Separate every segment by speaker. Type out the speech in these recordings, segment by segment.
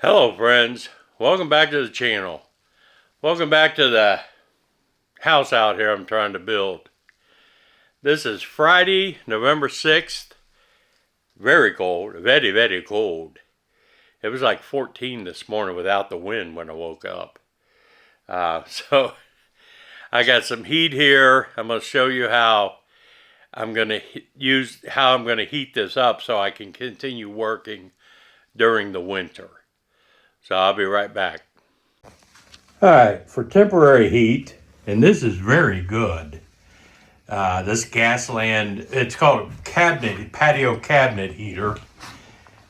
Speaker 1: Hello friends, welcome back to the channel. Welcome back to the house out here I'm trying to build. This is Friday, November 6th. Very cold, very cold. It was like 14 this morning without the wind when I woke up. So I got some heat here. I'm going to show you how I'm going to heat this up so I can continue working during the winter. So I'll be right back. All right, for temporary heat, and this is very good. This Gasland, it's called a patio cabinet heater.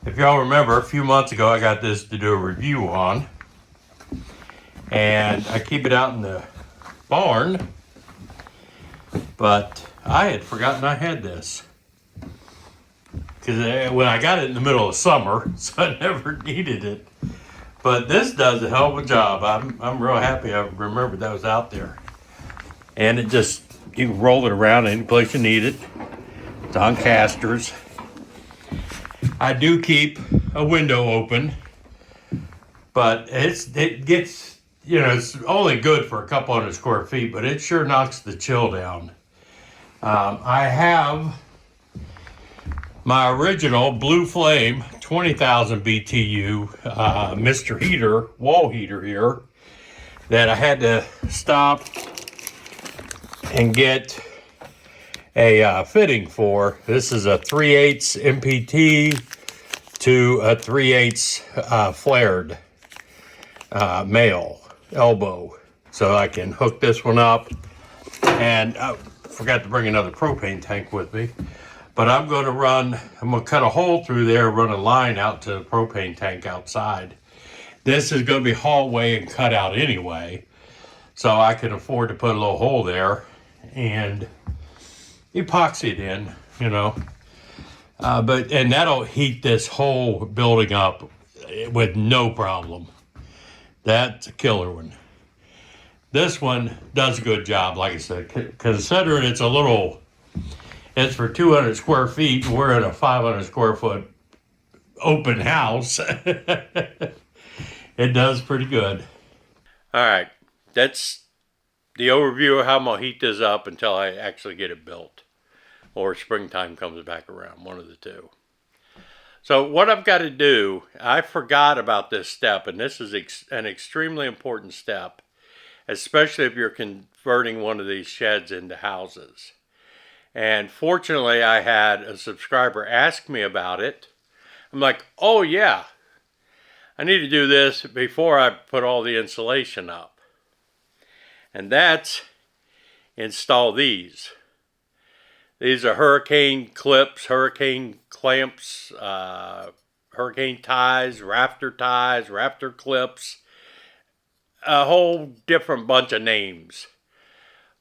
Speaker 1: If y'all remember, a few months ago I got this to do a review on. And I keep it out in the barn. But I had forgotten I had this. Because when I got it in the middle of summer, so I never needed it. But this does a hell of a job. I'm real happy I remembered that was out there. And it just, you can roll it around any place you need it. It's on casters. I do keep a window open, but it gets, it's only good for a couple hundred square feet, but it sure knocks the chill down. I have my original Blue Flame 20,000 BTU Mr. Heater, wall heater here, that I had to stop and get a fitting for. This is a 3/8 MPT to a 3/8 flared male elbow. So I can hook this one up. And I forgot to bring another propane tank with me. But I'm going to cut a hole through there, run a line out to the propane tank outside. This is going to be hallway and cut out anyway. So I can afford to put a little hole there and epoxy it in, and that'll heat this whole building up with no problem. That's a killer one. This one does a good job, like I said, considering it's for 200 square feet. We're in a 500 square foot open house. It does pretty good. All right, that's the overview of how I'm going to heat this up until I actually get it built. Or springtime comes back around, one of the two. So what I've got to do, I forgot about this step, and this is an extremely important step, especially if you're converting one of these sheds into houses. And fortunately, I had a subscriber ask me about it. I'm like, oh yeah, I need to do this before I put all the insulation up. And that's install these. These are hurricane clips, hurricane clamps, hurricane ties, rafter clips, a whole different bunch of names.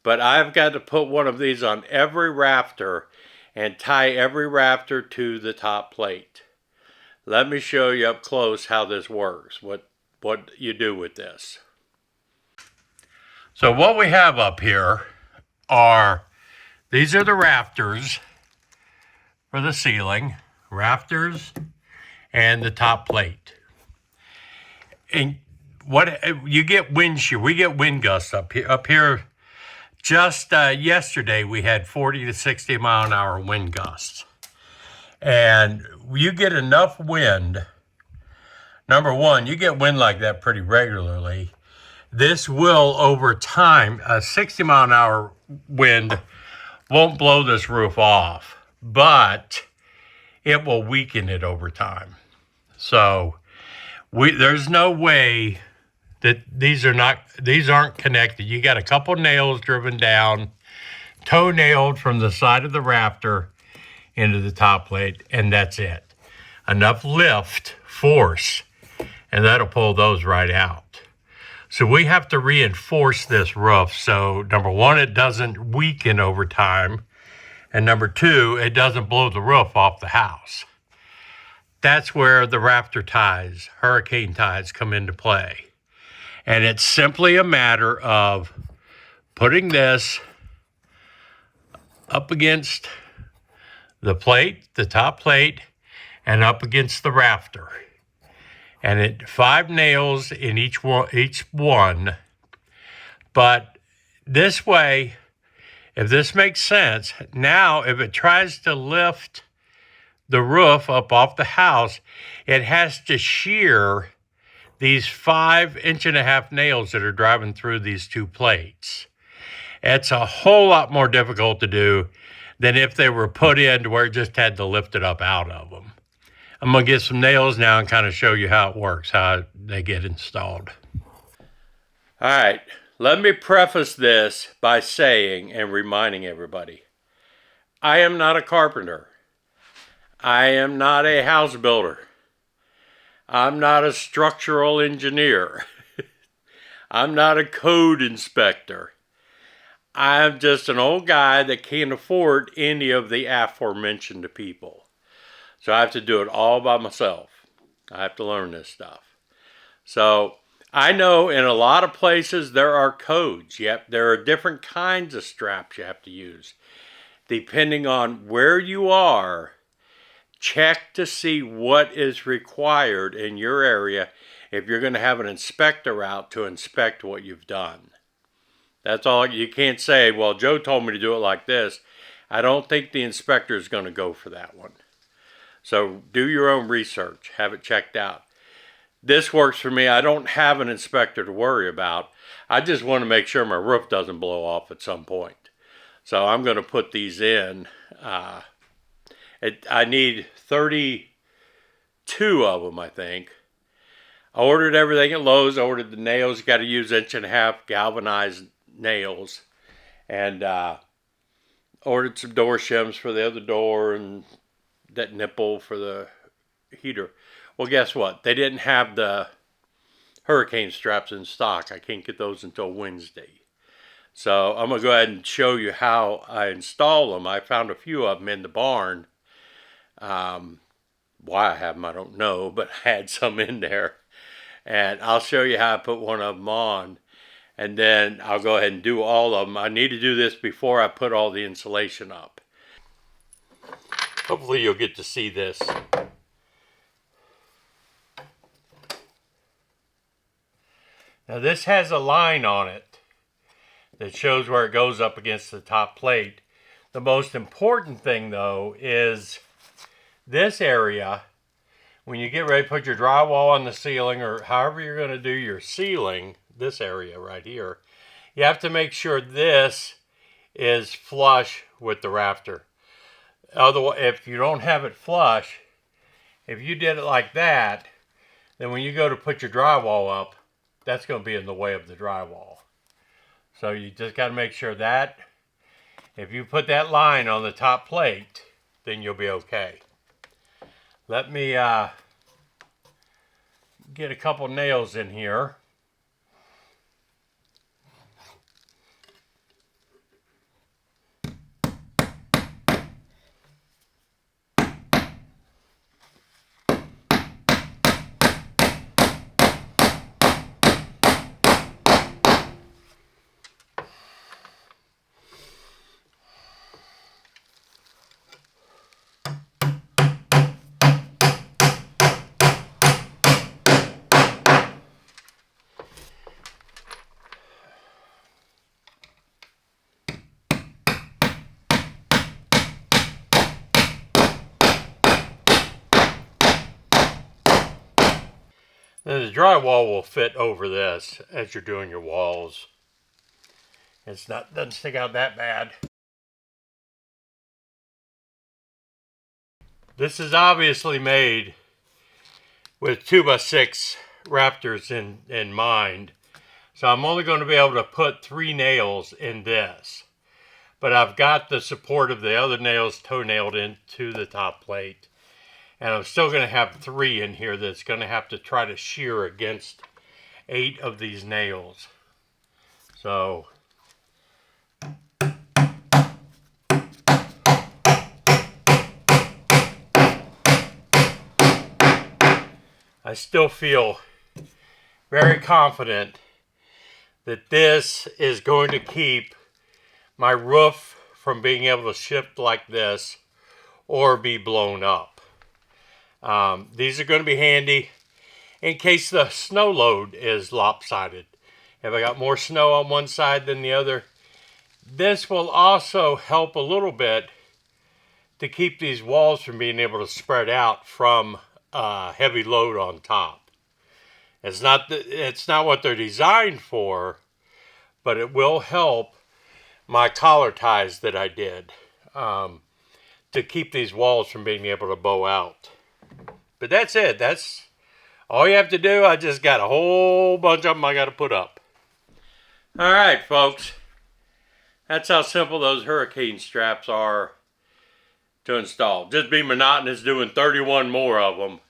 Speaker 1: But I've got to put one of these on every rafter and tie every rafter to the top plate. Let me show you up close how this works, what you do with this. So what we have up here these are the rafters for the ceiling, rafters and the top plate. And what you get wind shear, we get wind gusts up here. Just yesterday, we had 40 to 60 mile an hour wind gusts. And you get enough wind. Number one, you get wind like that pretty regularly. This will, over time, a 60 mile an hour wind won't blow this roof off, but it will weaken it over time. So there's no way that these aren't connected. You got a couple nails driven down, toe nailed from the side of the rafter into the top plate, and that's it. Enough lift, force, and that'll pull those right out. So we have to reinforce this roof. So number one, it doesn't weaken over time. And number two, it doesn't blow the roof off the house. That's where the rafter ties, hurricane ties, come into play. And it's simply a matter of putting this up against the plate, the top plate, and up against the rafter. and it 5 nails in each one. But this way, if this makes sense, now if it tries to lift the roof up off the house, it has to shear these 5.5-inch nails that are driving through these 2 plates. It's a whole lot more difficult to do than if they were put in to where it just had to lift it up out of them. I'm going to get some nails now and kind of show you how it works, how they get installed. All right, let me preface this by saying and reminding everybody, I am not a carpenter. I am not a house builder. I'm not a structural engineer. I'm not a code inspector. I'm just an old guy that can't afford any of the aforementioned people. So I have to do it all by myself. I have to learn this stuff. So I know in a lot of places there are codes. Yep, there are different kinds of straps you have to use. Depending on where you are, check to see what is required in your area if you're going to have an inspector out to inspect what you've done. That's all. You can't say, well, Joe told me to do it like this. I don't think the inspector is going to go for that one. So do your own research. Have it checked out. This works for me. I don't have an inspector to worry about. I just want to make sure my roof doesn't blow off at some point. So I'm going to put these in. I need 32 of them, I think. I ordered everything at Lowe's. I ordered the nails. Got to use 1.5-inch galvanized nails. And ordered some door shims for the other door and that nipple for the heater. Well, guess what? They didn't have the hurricane straps in stock. I can't get those until Wednesday. So I'm going to go ahead and show you how I install them. I found a few of them in the barn. Why I have them, I don't know, but I had some in there. And I'll show you how I put one of them on. And then I'll go ahead and do all of them. I need to do this before I put all the insulation up. Hopefully you'll get to see this. Now this has a line on it that shows where it goes up against the top plate. The most important thing though is this area. When you get ready to put your drywall on the ceiling or however you're going to do your ceiling, this area right here, you have to make sure this is flush with the rafter. Otherwise, if you don't have it flush, if you did it like that, then when you go to put your drywall up, that's going to be in the way of the drywall. So you just got to make sure that if you put that line on the top plate, then you'll be okay. Let me get a couple nails in here. Then the drywall will fit over this as you're doing your walls. Doesn't stick out that bad. This is obviously made with 2x6 rafters in mind. So I'm only going to be able to put 3 nails in this. But I've got the support of the other nails toe-nailed into the top plate. And I'm still going to have 3 in here that's going to have to try to shear against 8 of these nails. So I still feel very confident that this is going to keep my roof from being able to shift like this or be blown up. These are going to be handy. in case the snow load is lopsided. If I got more snow on one side than the other, this will also help a little bit to keep these walls from being able to spread out from heavy load on top. It's not what they're designed for, but it will help my collar ties that I did to keep these walls from being able to bow out. But that's it. That's all you have to do. I just got a whole bunch of them I got to put up. All right, folks. That's how simple those hurricane straps are to install. Just be monotonous doing 31 more of them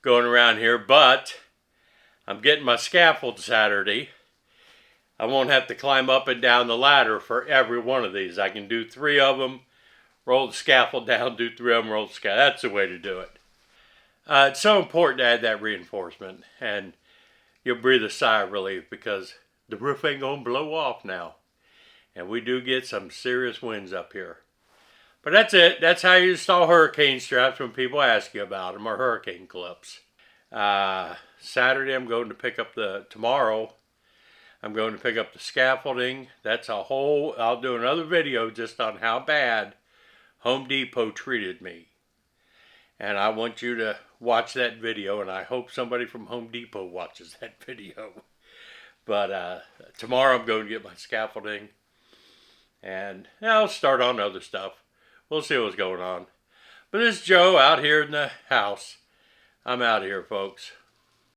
Speaker 1: going around here. But I'm getting my scaffold Saturday. I won't have to climb up and down the ladder for every one of these. I can do 3 of them, roll the scaffold down, do 3 of them, roll the scaffold. That's the way to do it. It's so important to add that reinforcement, and you'll breathe a sigh of relief because the roof ain't going to blow off now. And we do get some serious winds up here. But that's it. That's how you install hurricane straps when people ask you about them, or hurricane clips. Saturday I'm going to pick up tomorrow I'm going to pick up the scaffolding. That's I'll do another video just on how bad Home Depot treated me. And I want you to watch that video, and I hope somebody from Home Depot watches that video. But tomorrow I'm going to get my scaffolding, and I'll start on other stuff. We'll see what's going on. But this is Joe out here in the house. I'm out of here, folks.